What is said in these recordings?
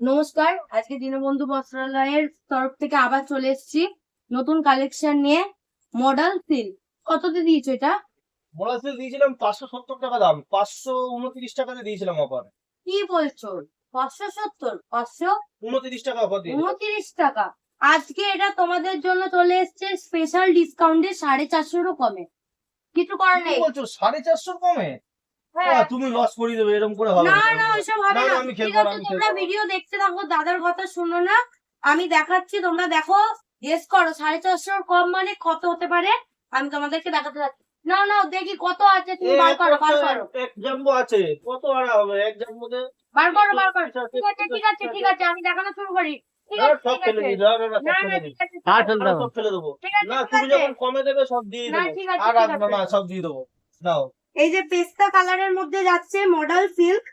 নমস্কার, আজকে দীনবন্ধু বস্ত্রালয়ের তরফ থেকে আবার চলে এসেছি নতুন কালেকশন নিয়ে। মডেল সিল্ক কততে দিয়েছো এটা? মোলাসেস দিয়েছিলাম 570 টাকা দাম, 529 টাকাতে দিয়েছিলাম অফার। কি বলছো? 570, 529 টাকা অফার দিয়ে 529 টাকা। আজকে এটা তোমাদের জন্য চলে এসেছে স্পেশাল ডিসকাউন্টে 450 কমে। কিছু করার নেই। বলছো 450 কমে? হ্যাঁ, তুমি লস করে দেবে, এরকম করে হবে না না। না ওইসব হবে না। আমি ঠিক খেলবো না, আছে, আমি তোমরা খেলবো না। ভিডিও দেখতে থাকো, দাদার কথা শোনো না। আমি দেখাচ্ছি, তোমরা দেখো, গেস করো 450 কম মানে কত হতে পারে। আমি তোমাদেরকে দেখাতে থাকি। না না দেখি কত আছে, তুমি বার করো বার করো এক জাম্বো আছে, কত আর হবে এক জাম্বোতে? বার করো বার করো। ঠিক আছে ঠিক আছে ঠিক আছে, আমি দেখানো শুরু করি। ঠিক আছে সব ঠিক ফেলে আছে। দিই, না না না, সব না না ফেলে দিই। ঠিক আছে ঠিক আছে। সব ফেলে দেবো। ঠিক আছে না, ঠিক তুমি আছে। যখন কমে দেবে সব দিয়ে না দেবো। ঠিক আছে আর ঠিক আসবে আছে। না, সব দিয়ে দেবো। নাও। এই যে পেস্তা কালারের মধ্যে যাচ্ছে মডেল সিল্ক,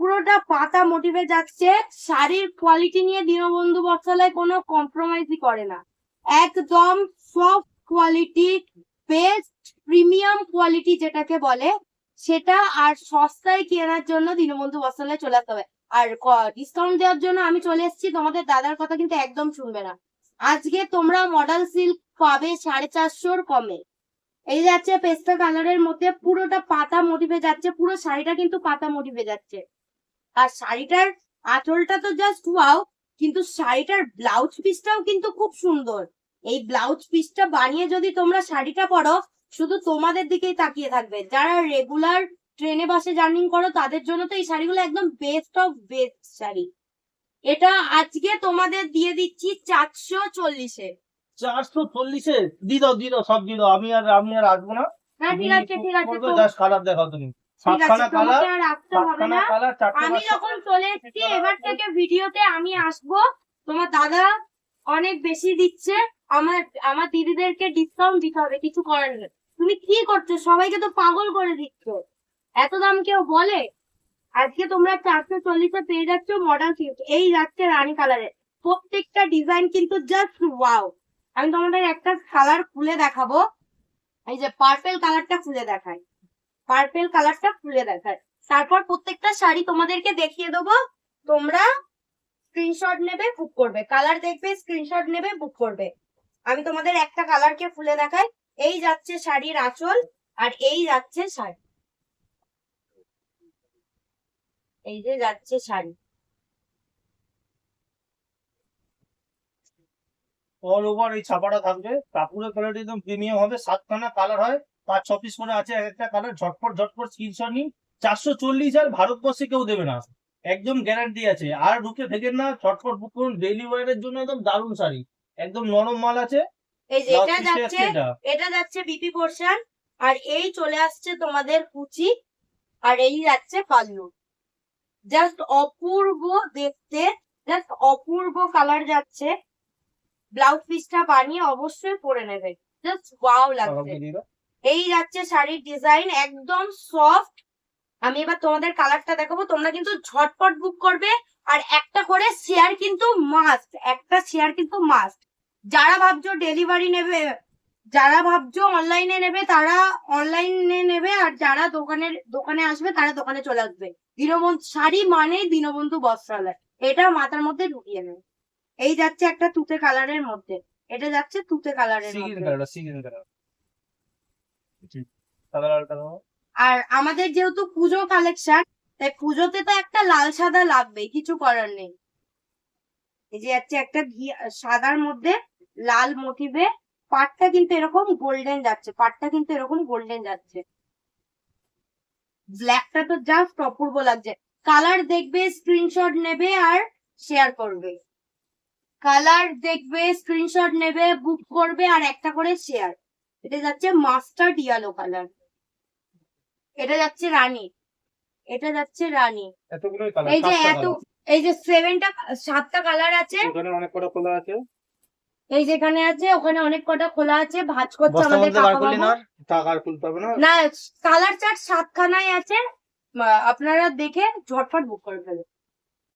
পুরোটা পাতা মোটিভে যাচ্ছে। শাড়ির কোয়ালিটি নিয়ে দীনবন্ধু বস্ত্রালয় কোনো কম্প্রোমাইজই করে না। একদম soft quality, best premium quality যেটাকে বলে সেটা। আর সস্তায় কেনার জন্য দীনবন্ধু বস্ত্রালয়ে চলে আসতে হবে। আর ডিসকাউন্ট দেওয়ার জন্য আমি চলে এসেছি। তোমাদের দাদার কথা কিন্তু একদম শুনবে না। আজকে তোমরা মডেল সিল্ক পাবে 450 কমে। এই যাচ্ছে পেস্তা কালারের মধ্যে, পুরোটা পাতা মোটিভে যাচ্ছে, পুরো শাড়িটা কিন্তু পাতা মোটিভে যাচ্ছে। আর শাড়িটার আঁচলটা তো জাস্ট ওয়াও, কিন্তু শাড়িটার ব্লাউজ পিসটাও কিন্তু খুব সুন্দর। এই ব্লাউজ পিসটা বানিয়ে যদি তোমরা শাড়িটা পরো, শুধু তোমাদের দিকেই তাকিয়ে থাকবে। যারা রেগুলার ট্রেনে বাসে জার্নি করো তাদের জন্য তো এই শাড়িগুলো একদম বেস্ট অফ বেস্ট শাড়ি। এটা আজকে তোমাদের দিয়ে দিচ্ছি 440-এ। 440-এ দিয়ে দাও, দিয়ে দাও, সব দিয়ে দাও। আমি আর আসবো না। হ্যাঁ ঠিক আছে ঠিক আছে। জাস্ট কালার দেখাও তুমি। ঠিক আছে, সাতখানা কালার, তোমাকে আর আসতে হবে না। কালার, আমি যখন চলে এসেছি এবার থেকে ভিডিওতে আমি আসবো। তোমার দাদা অনেক বেশি দিচ্ছে, আমার আমার দিদিদেরকে ডিসকাউন্ট দিতে হবে, কিছু করার নেই। তুমি কি করছো? সবাইকে তো পাগল করে দিচ্ছ। এত দাম কেউ বলে? আজকে তোমরা 440-এ পেয়ে যাচ্ছ মডেল সিল্ক। এই যাচ্ছে রানী কালারে, প্রত্যেকটা ডিজাইন কিন্তু জাস্ট ওয়াও। আমি তোমাদের একটা কালার খুলে দেখাবো। এই যে পার্পেল কালারটা খুলে দেখাই, পার্পেল কালারটা খুলে দেখায়। তারপর প্রত্যেকটা শাড়ি তোমাদেরকে দেখিয়ে দেবো। তোমরা স্ক্রিনশট নেবে, বুক করবে। কালার দেখবে, স্ক্রিনশট নেবে, বুক করবে। আমি তোমাদের একটা কালারকে খুলে দেখাই। এই যাচ্ছে শাড়ির আঁচল, আর এই যাচ্ছে শাড়ি। এই যে যাচ্ছে শাড়ি। অল ওভার এই ছাপাটা থাকবে। কাপড়ের কোয়ালিটি একদম প্রিমিয়াম হবে। 7খানা কালার হয়, 5-6 পিস করে আছে এক একটা কালার। ঝটপট ঝটপট স্ক্রিনশট নিন। 440 আর ভারতবর্ষে কেউ দেবে না, একদম গ্যারান্টি আছে। আর ঢুকে থেকে না, ঝটপট বুক করুন। ডেইলি ওয়ারের জন্য একদম দারুণ শাড়ি, একদম নরম মাল আছে। এই যে এটা যাচ্ছে, এটা যাচ্ছে বিপি পোর্শন। আর এই চলে আসছে তোমাদের কুচি, আর এই যাচ্ছে পাল্লু। জাস্ট অপূর্ব দেখতে, জাস্ট অপূর্ব কালার যাচ্ছে। ব্লাউজ পিসটা বানিয়ে অবশ্যই পরে নেবে, জাস্ট ওয়াও লাগছে। এই যাচ্ছে শাড়ির ডিজাইন, একদম সফট। আমি এবার তোমাদের কালারটা দেখাবো, তোমরা কিন্তু ঝটপট বুক করবে। আর একটা করে শেয়ার কিন্তু মাস্ট, একটা শেয়ার কিন্তু মাস্ট। যারা ভাবছো ডেলিভারি নেবে, যারা ভাবছো অনলাইনে নেবে তারা অনলাইনে নেবে, আর যারা দোকানে আসবে তারা দোকানে চলে আসবে। দীনবন্ধু শাড়ি মানে দীনবন্ধু বস্ত্রালয়, এটা মাথার মধ্যে ঢুকিয়ে নেবে। এই যাচ্ছে একটা তুতে কালারের মধ্যে, এটা যাচ্ছে তুতে কালারের মধ্যে। আর আমাদের যেহেতু পুজো কালেকশন, তাই পুজোতে তো একটা লাল সাদা লাগবে, কিছু করার নেই। এই যে যাচ্ছে একটা সাদার মধ্যে লাল মোটিভে, পাটটা কিন্তু এরকম গোল্ডেন যাচ্ছে, পাটটা কিন্তু এরকম গোল্ডেন যাচ্ছে। ব্ল্যাকটা তো জাস্ট অপূর্ব লাগছে। কালার দেখবে, স্ক্রিনশট নেবে আর শেয়ার করবে। কালার দেখবে, স্ক্রিনশট নেবে, বুক করবে, আর একটা করে শেয়ার। এটা যাচ্ছে মাস্টার্ড ইয়েলো কালার, এটা যাচ্ছে রানী, এটা যাচ্ছে রানী। এই যে এই যে 7টা কালার আছে, অনেক কটা খোলা আছে। এই যেখানে আছে ওখানে অনেক কটা খোলা আছে। ভাঁজ করছে আমাদের কাকাবাবু। না, কালার চার্ট 7খানায় আছে, আপনারা দেখে ঝটপট বুক করে ফেলুন।